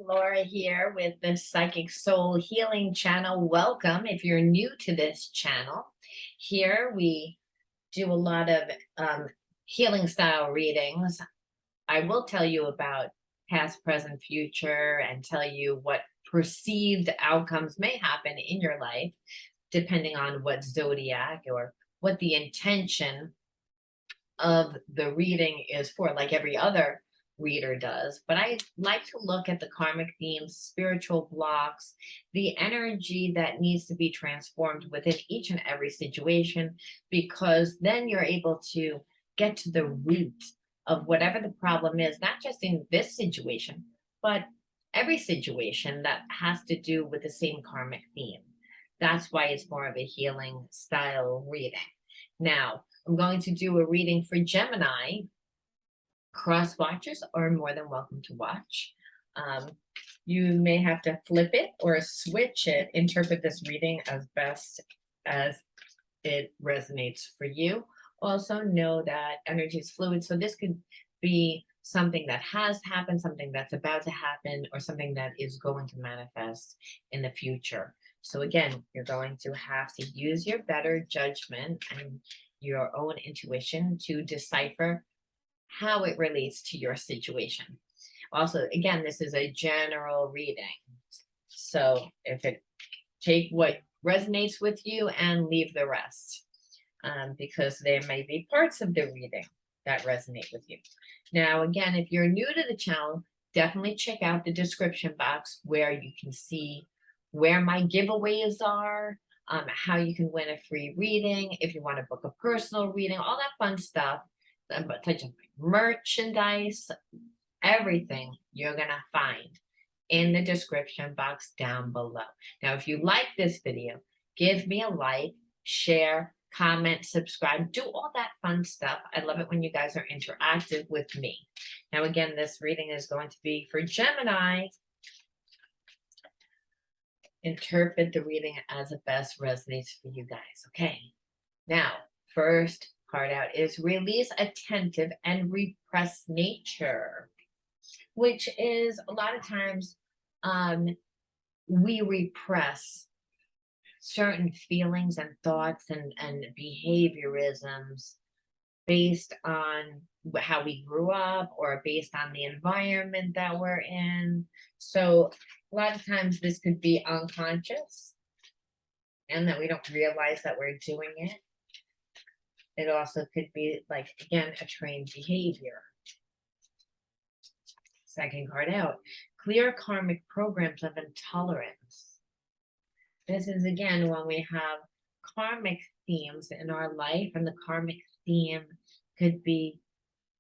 Laura here with the Psychic Soul Healing Channel. Welcome if you're new to this channel. Here we do a lot of healing style readings. I will tell you about past, present, future, and tell you what perceived outcomes may happen in your life, depending on what zodiac or what the intention of the reading is for, like every other reader does. But I like to look at the karmic themes, spiritual blocks, the energy that needs to be transformed within each and every situation, because then you're able to get to the root of whatever the problem is, not just in this situation, but every situation that has to do with the same karmic theme. That's why it's more of a healing style reading. Now, I'm going to do a reading for Gemini. Cross watchers are more than welcome to watch. You may have to flip it or switch it, interpret this reading as best as it resonates for you. Also know that energy is fluid, so this could be something that has happened, something that's about to happen, or something that is going to manifest in the future. So again, you're going to have to use your better judgment and your own intuition to decipher how it relates to your situation. Also, again, this is a general reading. So if it take what resonates with you and leave the rest, because there may be parts of the reading that resonate with you. Now, again, if you're new to the channel, definitely check out the description box where you can see where my giveaways are, how you can win a free reading, if you want to book a personal reading, all that fun stuff, such as merchandise, everything you're going to find in the description box down below. Now, if you like this video, give me a like, share, comment, subscribe, do all that fun stuff. I love it when you guys are interactive with me. Now, again, this reading is going to be for Gemini. Interpret the reading as it best resonates for you guys. Okay. Now, first card out is release attentive and repressed nature, which is a lot of times we repress certain feelings and thoughts and behaviorisms based on how we grew up or based on the environment that we're in. So a lot of times this could be unconscious and that we don't realize that we're doing it. It also could be, like, again, a trained behavior. Second card out, clear karmic programs of intolerance. This is, again, when we have karmic themes in our life, and the karmic theme could be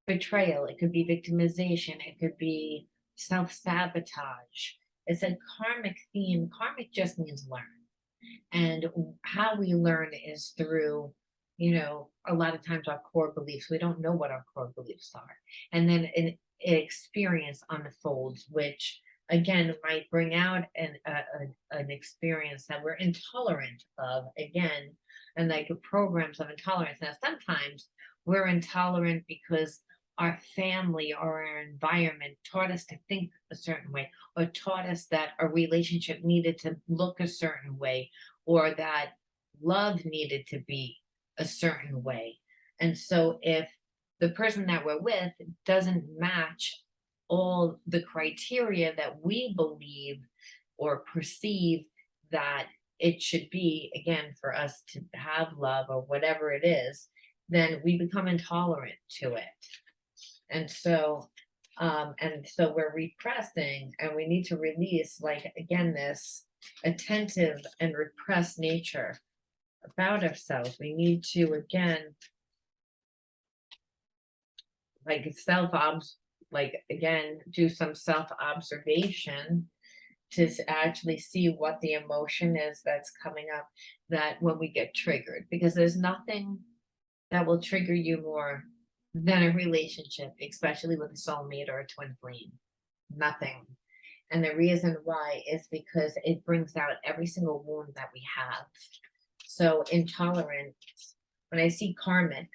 betrayal, it could be victimization, it could be self-sabotage. It's a karmic theme. Karmic just means learn. And how we learn is through, a lot of times our core beliefs. We don't know what our core beliefs are. And then an experience unfolds, which again might bring out an experience that we're intolerant of again, and like programs of intolerance. Now, sometimes we're intolerant because our family or our environment taught us to think a certain way, or taught us that a relationship needed to look a certain way, or that love needed to be a certain way. And so if the person that we're with doesn't match all the criteria that we believe or perceive that it should be, again, for us to have love or whatever it is, then we become intolerant to it. And so we're repressing, and we need to release, like, again, this attentive and repressed nature about ourselves. We need to, again, like do some self-observation to actually see what the emotion is that's coming up, that when we get triggered, because there's nothing that will trigger you more than a relationship, especially with a soulmate or a twin flame. Nothing. And the reason why is because it brings out every single wound that we have. So intolerance, when I see karmic,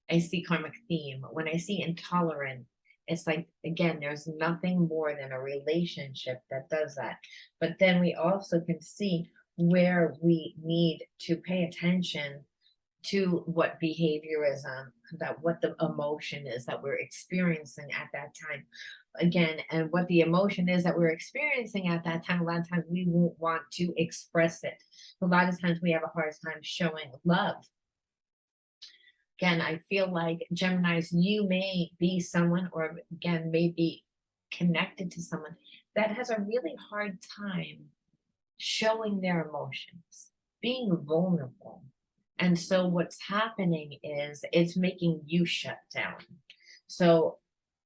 I see karmic theme. When I see intolerant, It's like, again, there's nothing more than a relationship that does that. But then we also can see where we need to pay attention to what behaviorism, that what the emotion is that we're experiencing at that time. Again, and what the emotion is that we're experiencing at that time, a lot of times we won't want to express it. A lot of times we have a hard time showing love. Again, I feel like Geminis, you may be someone, or again, may be connected to someone that has a really hard time showing their emotions, being vulnerable. And so what's happening is it's making you shut down. So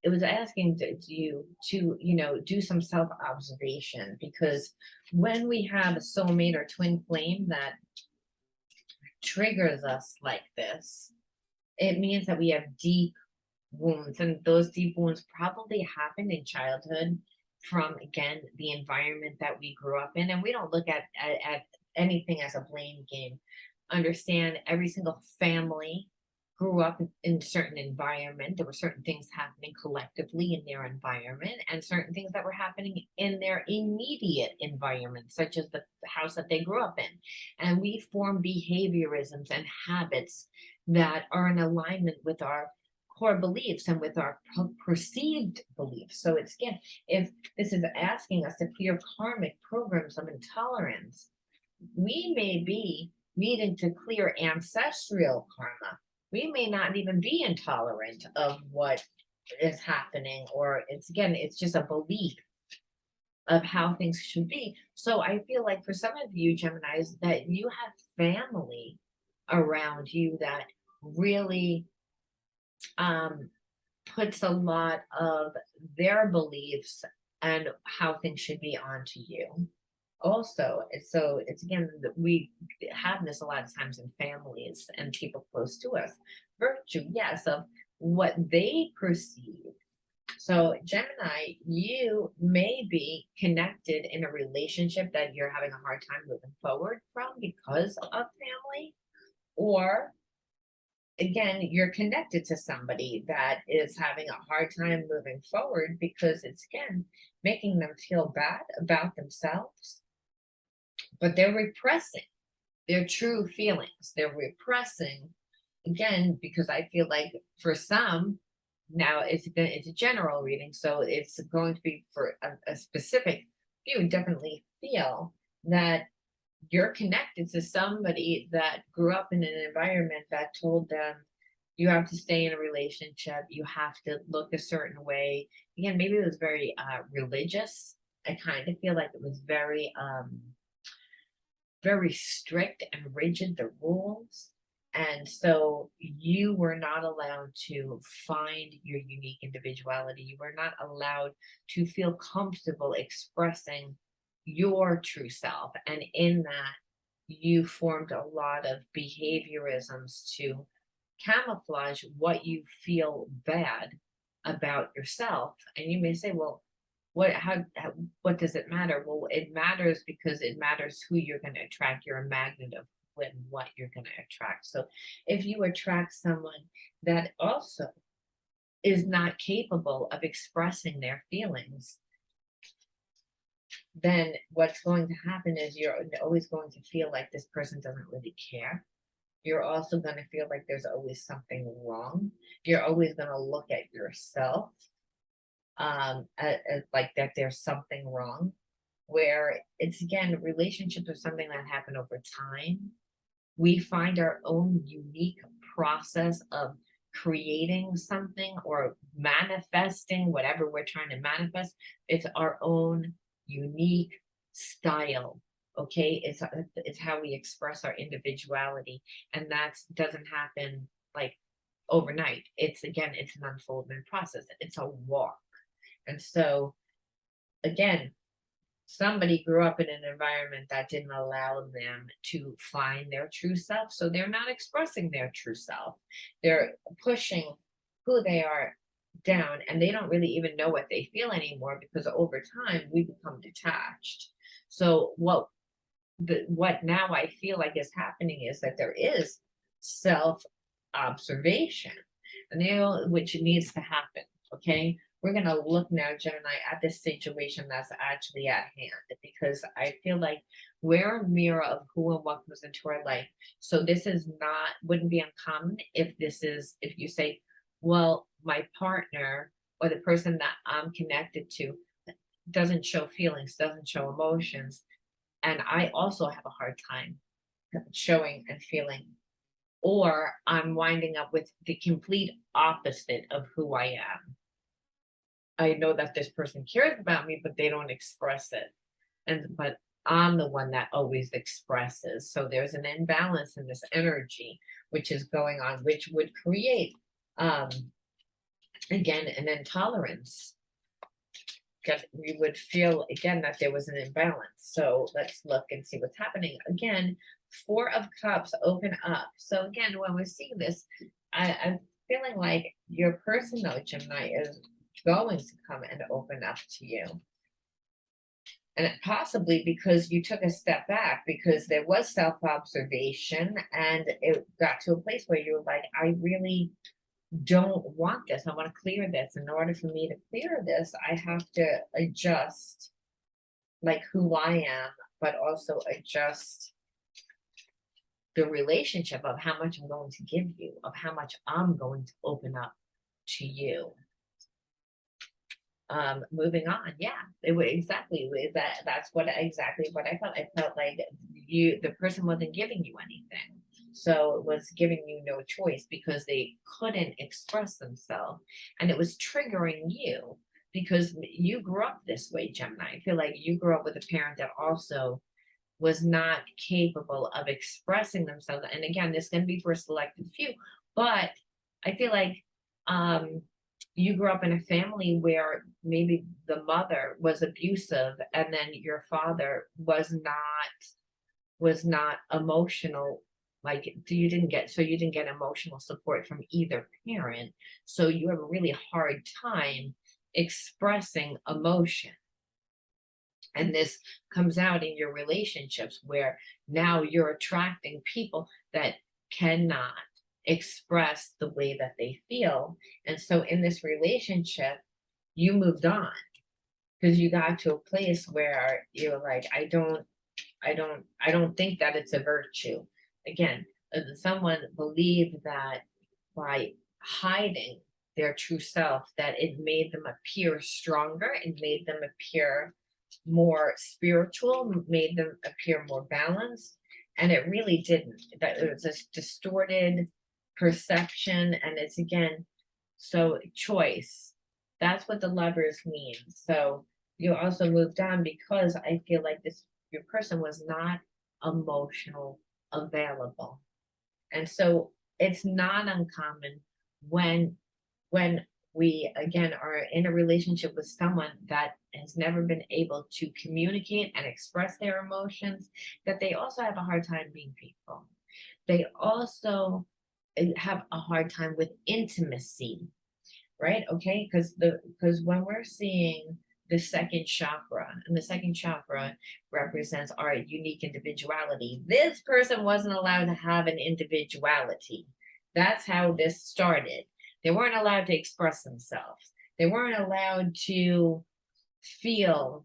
it was asking you to, do some self observation, because when we have a soulmate or twin flame that triggers us like this, it means that we have deep wounds, and those deep wounds probably happened in childhood from, again, the environment that we grew up in. And we don't look at anything as a blame game. Understand, every single family grew up in certain environment. There were certain things happening collectively in their environment, and certain things that were happening in their immediate environment, such as the house that they grew up in. And we form behaviorisms and habits that are in alignment with our core beliefs and with our perceived beliefs. So it's, again, if this is asking us to clear karmic programs of intolerance, we may be needing to clear ancestral karma. We may not even be intolerant of what is happening, or it's, again, it's just a belief of how things should be. So I feel like for some of you Geminis, that you have family around you that really um puts a lot of their beliefs and how things should be onto you also. So it's, again, that we have this a lot of times in families and people close to us. Virtue, yes, of what they perceive. So Gemini, you may be connected in a relationship that you're having a hard time moving forward from because of family, or again, you're connected to somebody that is having a hard time moving forward because it's, again, making them feel bad about themselves, but they're repressing their true feelings. They're repressing, again, because I feel like for some, now it's a general reading, so it's going to be for a specific few. Definitely feel that you're connected to somebody that grew up in an environment that told them you have to stay in a relationship, you have to look a certain way. Again, maybe it was very religious. I kind of feel like it was very strict and rigid, the rules. And so you were not allowed to find your unique individuality. You were not allowed to feel comfortable expressing your true self. And in that, you formed a lot of behaviorisms to camouflage what you feel bad about yourself. And you may say, well, what does it matter? Well, it matters because it matters who you're going to attract. You're a magnet of what you're going to attract. So if you attract someone that also is not capable of expressing their feelings, then what's going to happen is you're always going to feel like this person doesn't really care. You're also going to feel like there's always something wrong. You're always going to look at yourself like that there's something wrong, where it's, again, relationships are something that happen over time. We find our own unique process of creating something or manifesting whatever we're trying to manifest. It's our own unique style. Okay, it's how we express our individuality, and that doesn't happen like overnight. It's, again, it's an unfoldment process. It's a walk. And so, again, somebody grew up in an environment that didn't allow them to find their true self. So they're not expressing their true self. They're pushing who they are down, and they don't really even know what they feel anymore, because over time we become detached. So what now I feel like is happening is that there is self observation, and which needs to happen. Okay, we're going to look now, Gemini, at this situation that's actually at hand, because I feel like we're a mirror of who and what comes into our life. So this is not, wouldn't be uncommon if this is, if you say, well, my partner or the person that I'm connected to doesn't show feelings, doesn't show emotions. And I also have a hard time showing and feeling. Or I'm winding up with the complete opposite of who I am. I know that this person cares about me, but they don't express it. But I'm the one that always expresses. So there's an imbalance in this energy, which is going on, which would create, um, again, an intolerance. Because we would feel again that there was an imbalance. So let's look and see what's happening. Again, Four of Cups open up. So again, when we're seeing this, I'm feeling like your person, though, Gemini, is going to come and open up to you. And possibly because you took a step back, because there was self-observation and it got to a place where you were like, I really don't want this. I want to clear this. In order for me to clear this, I have to adjust like who I am, but also adjust the relationship of how much I'm going to give you, of how much I'm going to open up to you. Moving on, yeah, it would exactly that's what exactly what I felt. I felt like the person wasn't giving you anything. So it was giving you no choice because they couldn't express themselves. And it was triggering you because you grew up this way, Gemini. I feel like you grew up with a parent that also was not capable of expressing themselves. And again, this can be for a selected few, but I feel like um you grew up in a family where maybe the mother was abusive and then your father was not emotional, like you didn't get emotional support from either parent, so you have a really hard time expressing emotion. And this comes out in your relationships where now you're attracting people that cannot express the way that they feel. And so in this relationship, you moved on because you got to a place where you're like, I don't think that it's a virtue. Again, someone believed that by hiding their true self, that it made them appear stronger, it made them appear more spiritual, made them appear more balanced, and it really didn't. That it was a distorted perception, and it's again, so choice. That's what the lovers mean. So you also moved on because I feel like this your person was not emotional available. And so it's not uncommon when when we again are in a relationship with someone that has never been able to communicate and express their emotions, that they also have a hard time being people. They also have a hard time with intimacy, right? Okay, because when we're seeing the second chakra, and the second chakra represents our unique individuality, this person wasn't allowed to have an individuality. That's how this started. They weren't allowed to express themselves. They weren't allowed to feel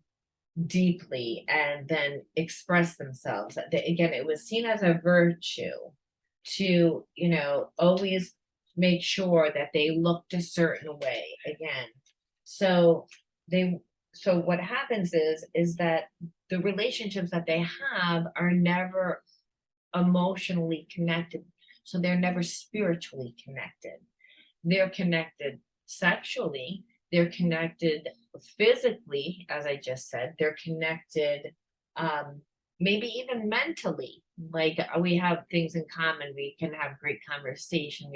deeply and then express themselves. Again, it was seen as a virtue to, always make sure that they looked a certain way again. So they so what happens is that the relationships that they have are never emotionally connected. So they're never spiritually connected. They're connected sexually, they're connected physically, as I just said, they're connected um, maybe even mentally. Like we have things in common, we can have great conversation,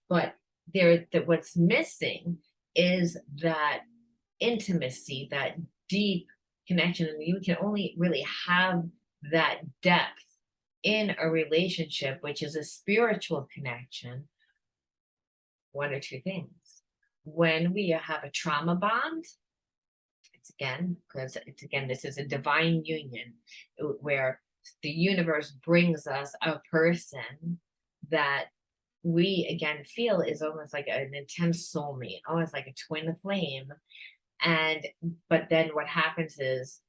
but that what's missing is that intimacy, that deep connection. And you can only really have that depth in a relationship, which is a spiritual connection, one or two things. When we have a trauma bond, it's again, this is a divine union where the universe brings us a person that we again feel is almost like an intense soulmate, almost like a twin flame. And but then what happens is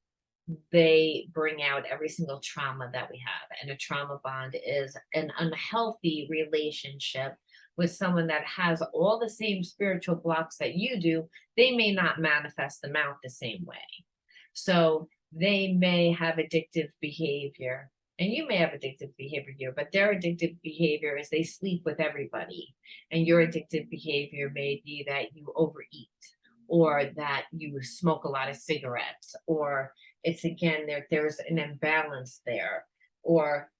they bring out every single trauma that we have. And a trauma bond is an unhealthy relationship with someone that has all the same spiritual blocks that you do. They may not manifest them out the same way. So they may have addictive behavior, and you may have addictive behavior, but their addictive behavior is they sleep with everybody. And your addictive behavior may be that you overeat, or that you smoke a lot of cigarettes, or it's again there's an imbalance there, or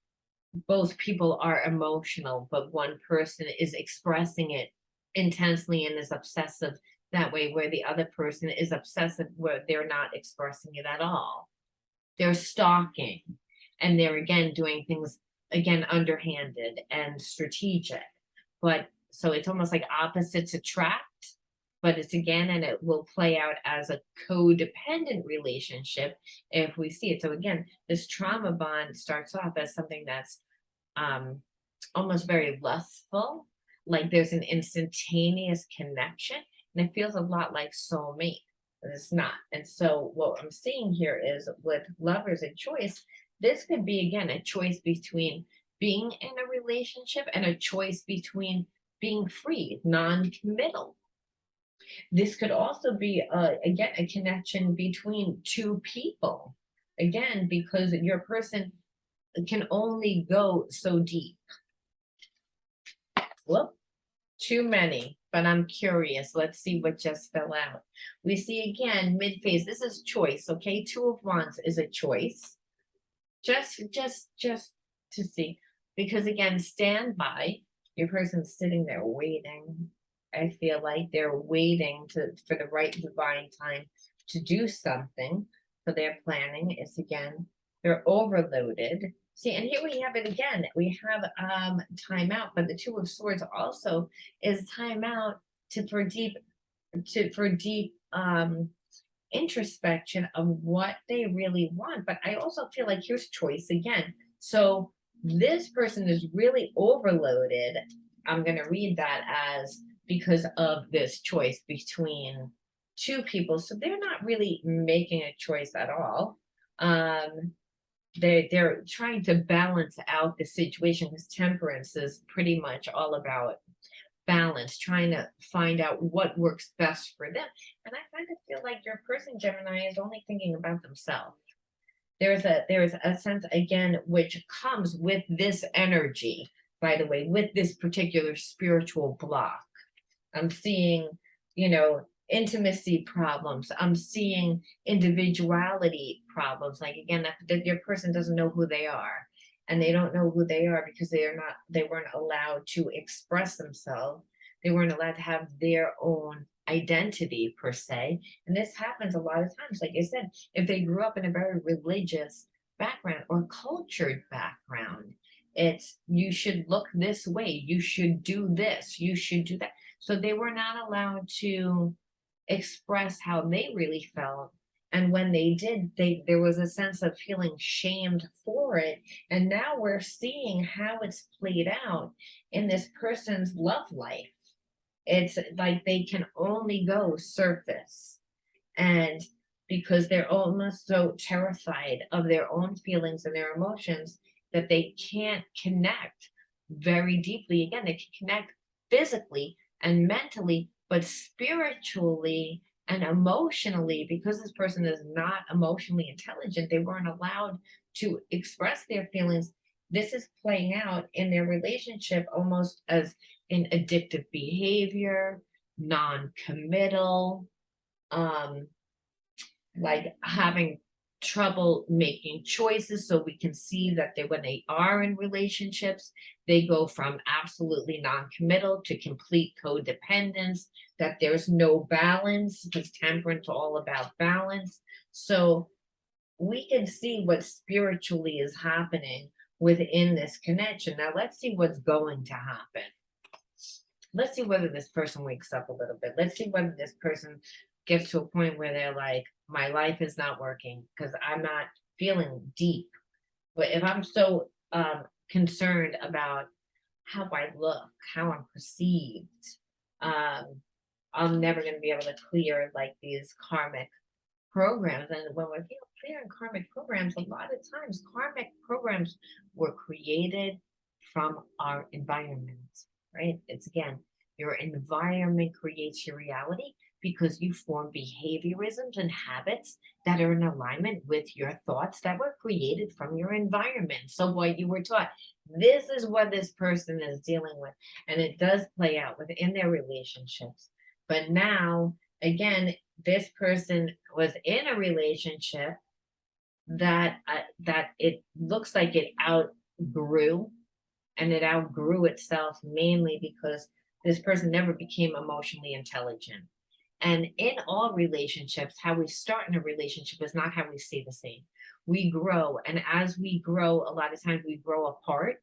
both people are emotional, but one person is expressing it intensely and is obsessive that way, where the other person is obsessive where they're not expressing it at all. They're stalking, and they're again doing things again underhanded and strategic. But so it's almost like opposites attract, but it's again, and it will play out as a codependent relationship if we see it. So again, this trauma bond starts off as something that's um, almost very lustful, like there's an instantaneous connection, and it feels a lot like soulmate, but it's not. And so, what I'm seeing here is with lovers and choice, this could be again a choice between being in a relationship and a choice between being free, non committal. This could also be, again, a connection between two people. Again, because your person can only go so deep. Whoop, too many, but I'm curious. Let's see what just fell out. We see again mid-phase. This is choice, okay? Two of Wands is a choice. Just to see, because again, stand by. Your person's sitting there waiting. I feel like they're waiting for the right divine time to do something. So their planning is again, they're overloaded. See, and here we have it again. We have timeout, but the Two of Swords also is timeout for deep introspection of what they really want. But I also feel like here's choice again. So this person is really overloaded. I'm going to read that as because of this choice between two people. So they're not really making a choice at all. They're trying to balance out the situation, because temperance is pretty much all about balance, trying to find out what works best for them. And I kind of feel like your person, Gemini, is only thinking about themselves. There's a sense again which comes with this energy, by the way, with this particular spiritual block. I'm seeing, intimacy problems. I'm seeing individuality problems. Like again, that your person doesn't know who they are. And they don't know who they are because they weren't allowed to express themselves. They weren't allowed to have their own identity per se. And this happens a lot of times. Like I said, if they grew up in a very religious background or cultured background, it's you should look this way, you should do this, you should do that. So they were not allowed to express how they really felt. And when they did, there was a sense of feeling shamed for it. And now we're seeing how it's played out in this person's love life. It's like they can only go surface. And because they're almost so terrified of their own feelings and their emotions that they can't connect very deeply. Again, they can connect physically and mentally, but spiritually and emotionally, because this person is not emotionally intelligent, they weren't allowed to express their feelings. This is playing out in their relationship almost as in addictive behavior, non-committal, um, like having trouble making choices. So we can see that when they are in relationships, they go from absolutely non-committal to complete codependence, that there's no balance, because temperance all about balance. So we can see what spiritually is happening within this connection. Now let's see what's going to happen. Let's see whether this person wakes up a little bit. Let's see whether this person gets to a point where they're like, my life is not working because I'm not feeling deep. But if I'm so concerned about how I look, how I'm perceived. Um, I'm never going to be able to clear like these karmic programs. And when we're clearing karmic programs, a lot of times karmic programs were created from our environment, right? It's again, your environment creates your reality because you form behaviorisms and habits that are in alignment with your thoughts that were created from your environment. So what you were taught, this is what this person is dealing with. And it does play out within their relationships. But now, again, this person was in a relationship that it looks like it outgrew, and it outgrew itself mainly because this person never became emotionally intelligent. And in all relationships, how we start in a relationship is not how we stay the same. We grow, and as we grow, a lot of times we grow apart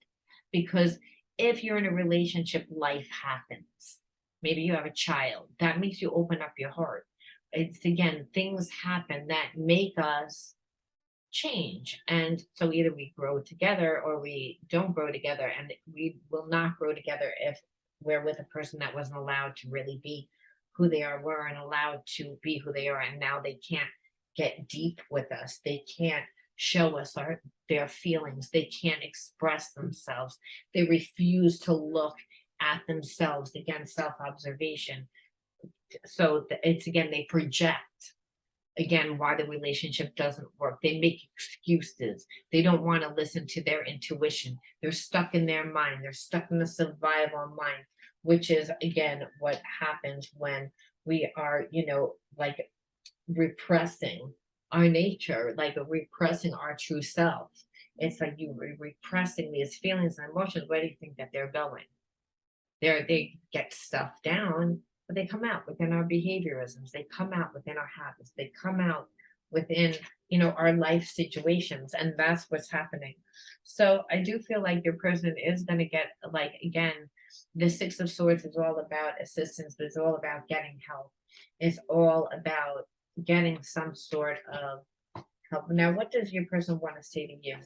because if you're in a relationship, life happens. Maybe you have a child, that makes you open up your heart. It's again, things happen that make us change. And so either we grow together or we don't grow together. And we will not grow together if we're with a person that wasn't allowed to really be who they are, weren't allowed to be who they are. And now they can't get deep with us. They can't show us their feelings. They can't express themselves. They refuse to look at themselves. Again, self observation. So it's again, they project again why the relationship doesn't work. They make excuses. They don't want to listen to their intuition. They're stuck in their mind. They're stuck in the survival mind, which is again what happens when we are, like repressing our nature, like repressing our true self. It's like you repressing these feelings and emotions. Where do you think that they're going? They get stuffed down, but they come out within our behaviorisms. They come out within our habits. They come out within, our life situations, and that's what's happening. So I do feel like your person is going to get, like, again, the Six of Swords is all about assistance, but it's all about getting help. It's all about getting some sort of help. Now, what does your person want to say to you?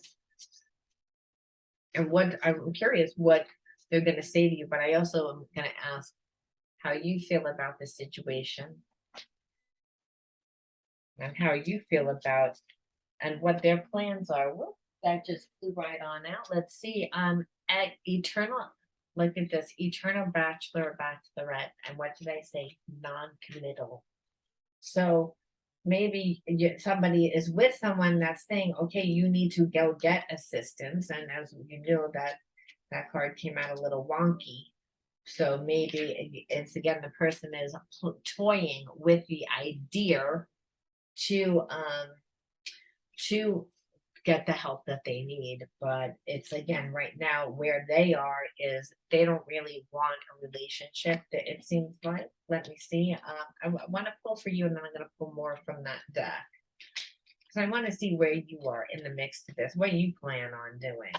And what I'm curious what they're going to say to you, but I also am going to ask how you feel about the situation and how you feel about and what their plans are. Whoop, that just flew right on out. Let's see. At eternal, look at this eternal bachelor, bachelorette, and what did I say? Non-committal. So maybe somebody is with someone that's saying, okay, you need to go get assistance, and as you know that card came out a little wonky. So maybe it's again the person is toying with the idea to get the help that they need, but it's again right now where they are is they don't really want a relationship. It seems like. Let me see. I want to pull for you, and then I'm going to pull more from that deck because I want to see where you are in the mix to this. What you plan on doing?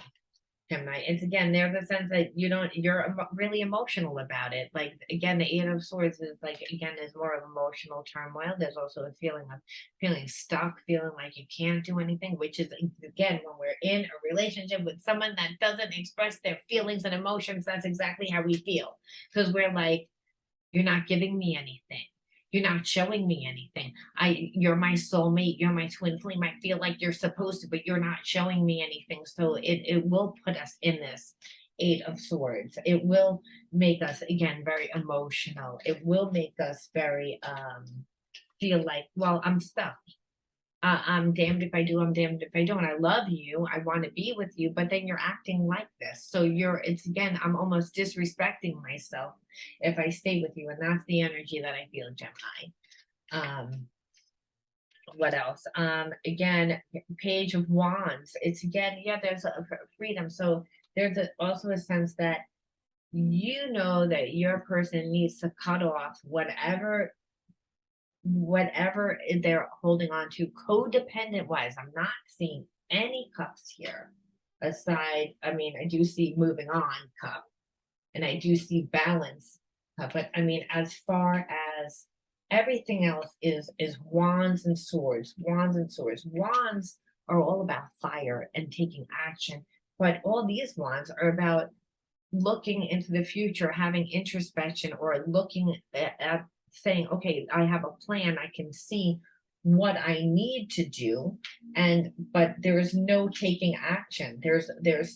Gemini. It's again, there's a sense that you're really emotional about it. Like again, the Eight of Swords is like again, there's more of emotional turmoil. There's also a feeling of feeling stuck, feeling like you can't do anything, which is again, when we're in a relationship with someone that doesn't express their feelings and emotions, that's exactly how we feel. Because we're like, you're not giving me anything. You're not showing me anything. You're my soulmate, you're my twin flame. I feel like you're supposed to, but you're not showing me anything. So it will put us in this Eight of Swords. It will make us again very emotional. It will make us very feel like, well, I'm stuck. I'm damned if I do, I'm damned if I don't. I love you, I want to be with you, but then you're acting like this. So it's again, I'm almost disrespecting myself if I stay with you. And that's the energy that I feel, Gemini. What else? Again, Page of Wands. It's again, yeah, there's a freedom. So there's also a sense that that your person needs to cut off whatever they're holding on to codependent wise. I'm not seeing any cups here aside. I mean, I do see moving on cup and I do see balance cup, but I mean, as far as everything else is wands and swords, wands and swords. Wands are all about fire and taking action, but all these wands are about looking into the future, having introspection, or looking at saying, okay, I have a plan, I can see what I need to do, and but there's no taking action. There's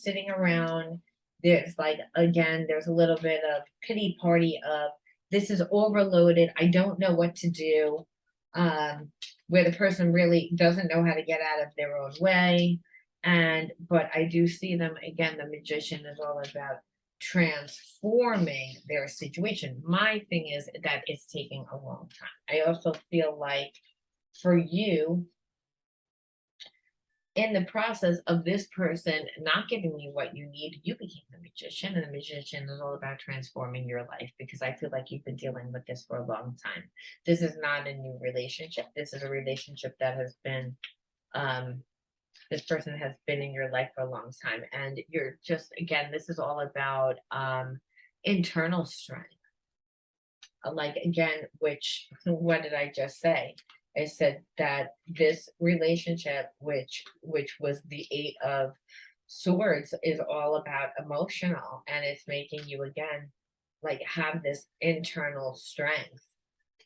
sitting around, there's like, again, there's a little bit of pity party of, this is overloaded, I don't know what to do, um, where the person really doesn't know how to get out of their own way. And but I do see them again, the magician is all about transforming their situation. My thing is that it's taking a long time. I also feel like for you, in the process of this person not giving you what you need, you became the magician, and the magician is all about transforming your life, because I feel like you've been dealing with this for a long time. This is not a new relationship. This is a relationship that has been, um, this person has been in your life for a long time, and you're just, again, this is all about internal strength. Like, again, which, what did I just say? I said that this relationship, which was the Eight of Swords, is all about emotional, and it's making you again like have this internal strength,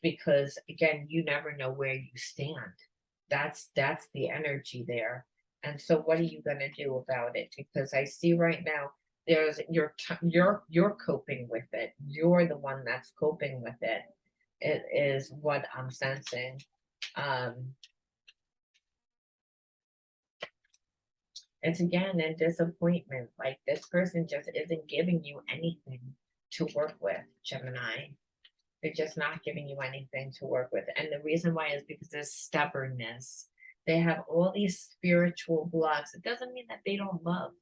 because again, you never know where you stand. That's the energy there. And so what are you going to do about it? Because I see right now, there's you're coping with it. You're the one that's coping with it. It is what I'm sensing. Um, it's again a disappointment. Like, this person just isn't giving you anything to work with, Gemini. They're just not giving you anything to work with. And the reason why is because there's stubbornness. They have all these spiritual blocks. It doesn't mean that they don't love.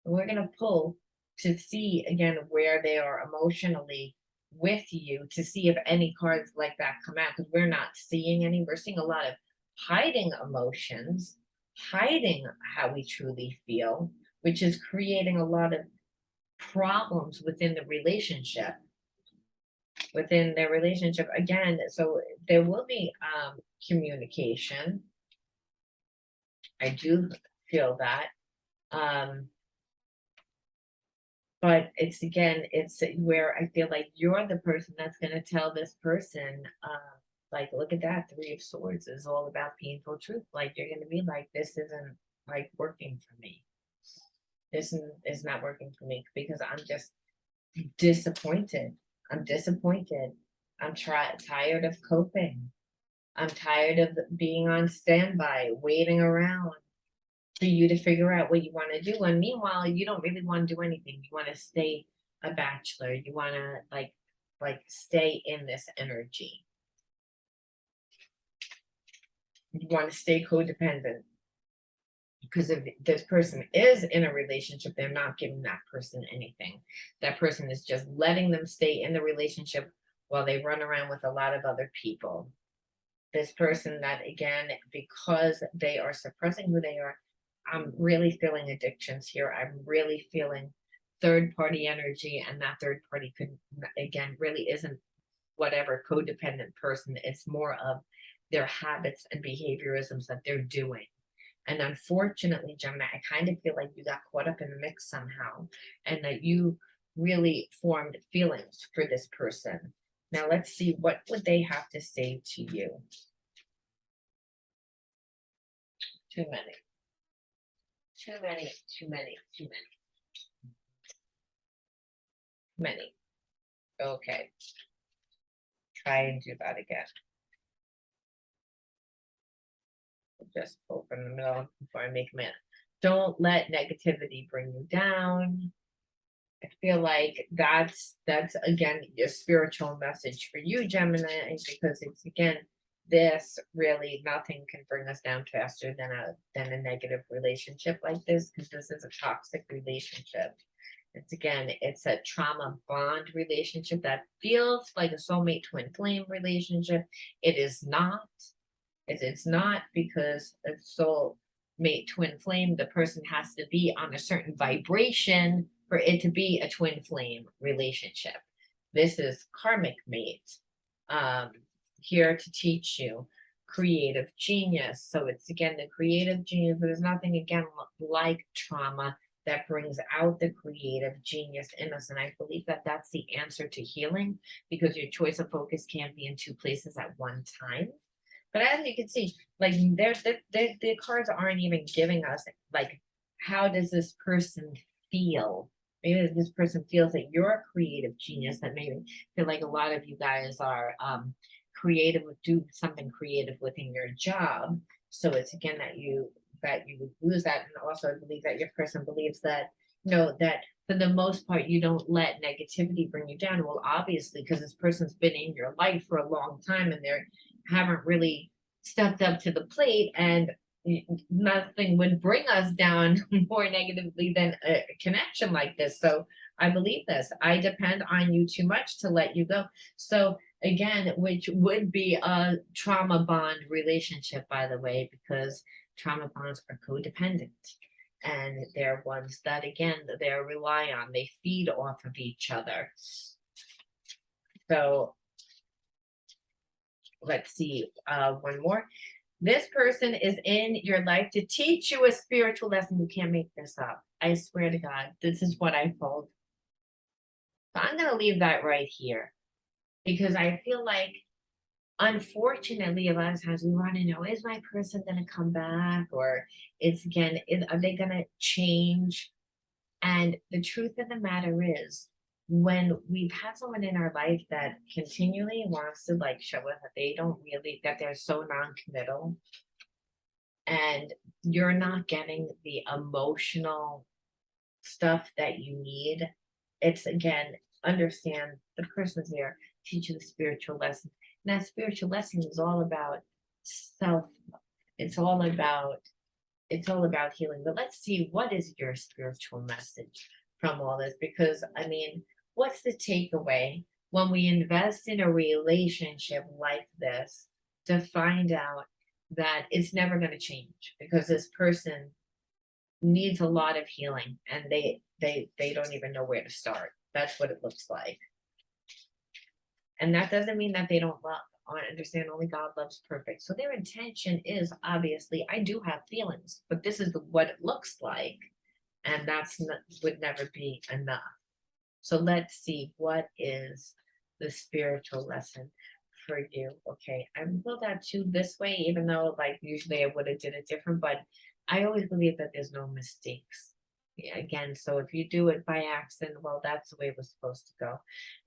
We're going to pull to see again where they are emotionally with you, to see if any cards like that come out, because we're not seeing any. We're seeing a lot of hiding emotions, hiding how we truly feel, which is creating a lot of problems within the relationship, within their relationship again. So there will be communication. I do feel that. Um, but it's again, it's where I feel like you're the person that's going to tell this person, like, look at that, Three of Swords is all about painful truth. Like, you're going to be like, this isn't like working for me. This is not working for me, because I'm just disappointed. I'm disappointed. Tired of coping. I'm tired of being on standby, waiting around for you to figure out what you want to do. And meanwhile, you don't really want to do anything. You want to stay a bachelor. You want to like stay in this energy. You want to stay codependent. Because if this person is in a relationship, they're not giving that person anything. That person is just letting them stay in the relationship while they run around with a lot of other people. This person that, again, because they are suppressing who they are, I'm really feeling addictions here. I'm really feeling third party energy, and that third party could, again, really isn't whatever codependent person. It's more of their habits and behaviorisms that they're doing. And unfortunately, Gemini, I kind of feel like you got caught up in the mix somehow, and that you really formed feelings for this person. Now let's see, what would they have to say to you? Too many. Too many, too many, too many. Okay. Try and do that again. Just open the middle before I make a minute. Don't let negativity bring you down. I feel like that's again your spiritual message for you, Gemini, because it's again, this really, nothing can bring us down faster than a negative relationship like this, because this is a toxic relationship. It's again, it's a trauma bond relationship that feels like a soulmate twin flame relationship. It is not. It's not, because a soulmate twin flame, the person has to be on a certain vibration for it to be a twin flame relationship. This is karmic mate, um, here to teach you creative genius. So it's again the creative genius, but there's nothing again like trauma that brings out the creative genius in us. And I believe that that's the answer to healing, because your choice of focus can't be in two places at one time. But as you can see, like the cards aren't even giving us like, how does this person feel? Maybe this person feels that you're a creative genius, that maybe feel like a lot of you guys are creative, do something creative within your job. So it's again that you would lose that. And also I believe that your person believes that, that for the most part you don't let negativity bring you down. Well, obviously, because this person's been in your life for a long time and they're haven't really stepped up to the plate, and nothing would bring us down more negatively than a connection like this. So I believe this. I depend on you too much to let you go. So again, which would be a trauma bond relationship, by the way, because trauma bonds are codependent. And they're ones that, again, they rely on, they feed off of each other. So let's see, one more. This person is in your life to teach you a spiritual lesson. You can't make this up. I swear to God, this is what I pulled. So I'm going to leave that right here, because I feel like, unfortunately, a lot of times we want to know, is my person going to come back? Or it's again, are they going to change? And the truth of the matter is, when we've had someone in our life that continually wants to like show us that they don't really, that they're so non-committal, and you're not getting the emotional stuff that you need, it's again, understand the person's there, teach you the spiritual lesson. And that spiritual lesson is all about self. It's all about healing. But let's see, what is your spiritual message from all this? Because I mean, what's the takeaway when we invest in a relationship like this, to find out that it's never going to change, because this person needs a lot of healing and they don't even know where to start. That's what it looks like. And that doesn't mean that they don't love. I understand only God loves perfect. So their intention is, obviously, I do have feelings, but this is what it looks like. And that's not, would never be enough. So let's see, what is the spiritual lesson for you? Okay, I pulled that too this way, even though like usually I would have did it different, but I always believe that there's no mistakes. Yeah, again, so if you do it by accident, well, that's the way it was supposed to go.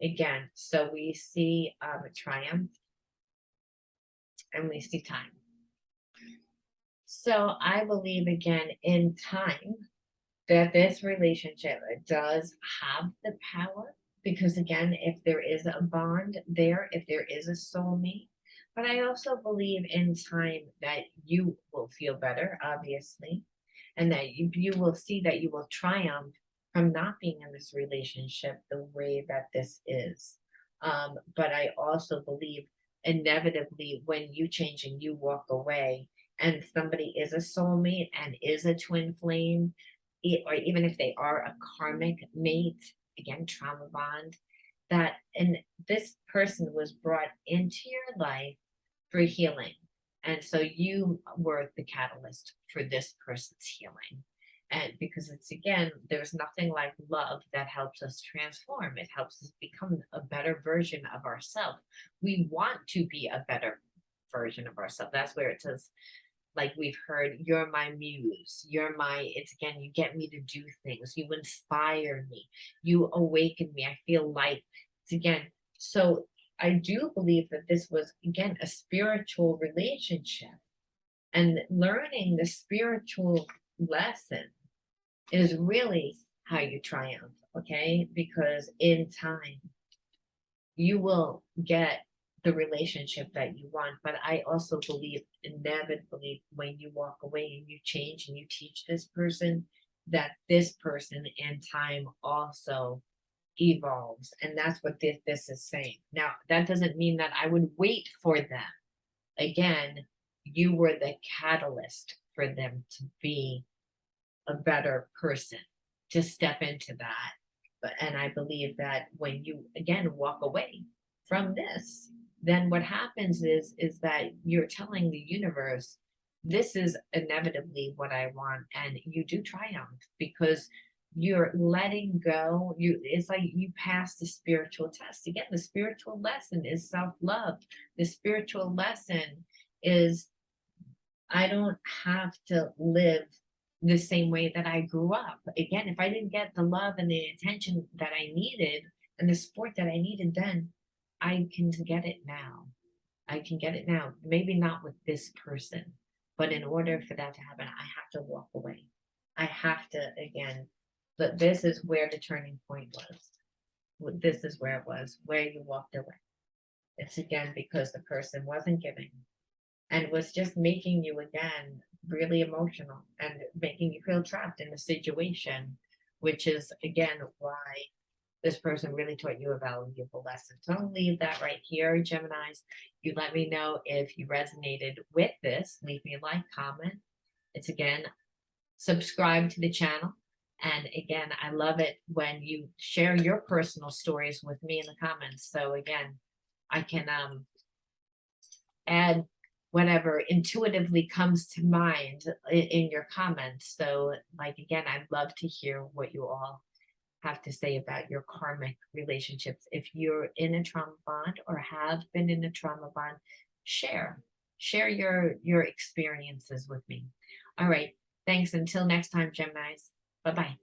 Again, so we see triumph and we see time. So I believe again in time that this relationship does have the power, because again, if there is a bond there, if there is a soulmate, but I also believe in time that you will feel better, obviously, and that you will see that you will triumph from not being in this relationship the way that this is. But I also believe inevitably when you change and you walk away, and somebody is a soulmate and is a twin flame, or even if they are a karmic mate, again, trauma bond, that, and this person was brought into your life for healing. And so you were the catalyst for this person's healing. And because it's, again, there's nothing like love that helps us transform. It helps us become a better version of ourselves. We want to be a better version of ourselves. That's where it says, like we've heard, you're my muse, you're my, it's again, you get me to do things, you inspire me, you awaken me, I feel light. It's again, so I do believe that this was again a spiritual relationship, and learning the spiritual lesson is really how you triumph. Okay, because in time you will get the relationship that you want. But I also believe inevitably when you walk away and you change and you teach this person, that this person in time also evolves. And that's what this is saying. Now, that doesn't mean that I would wait for them. Again, you were the catalyst for them to be a better person, to step into that. But and I believe that when you again walk away from this, then what happens is that you're telling the universe this is inevitably what I want. And you do triumph because you're letting go. It's like you pass the spiritual test. Again, the spiritual lesson is self-love. The spiritual lesson is I don't have to live the same way that I grew up. Again, if I didn't get the love and the attention that I needed and the support that I needed then, I can get it now. I can get it now. Maybe not with this person, but in order for that to happen, I have to walk away. I have to, again, but this is where the turning point was. This is where it was, where you walked away. It's again because the person wasn't giving and was just making you again really emotional and making you feel trapped in the situation, which is again why this person really taught you a valuable lesson. So I'll leave that right here, Geminis. You let me know if you resonated with this. Leave me a like, comment. It's again, subscribe to the channel. And again, I love it when you share your personal stories with me in the comments. So again, I can add whatever intuitively comes to mind in your comments. So like, again, I'd love to hear what you all have to say about your karmic relationships. If you're in a trauma bond or have been in a trauma bond, share your experiences with me. All right. Thanks. Until next time, Geminis. Bye-bye.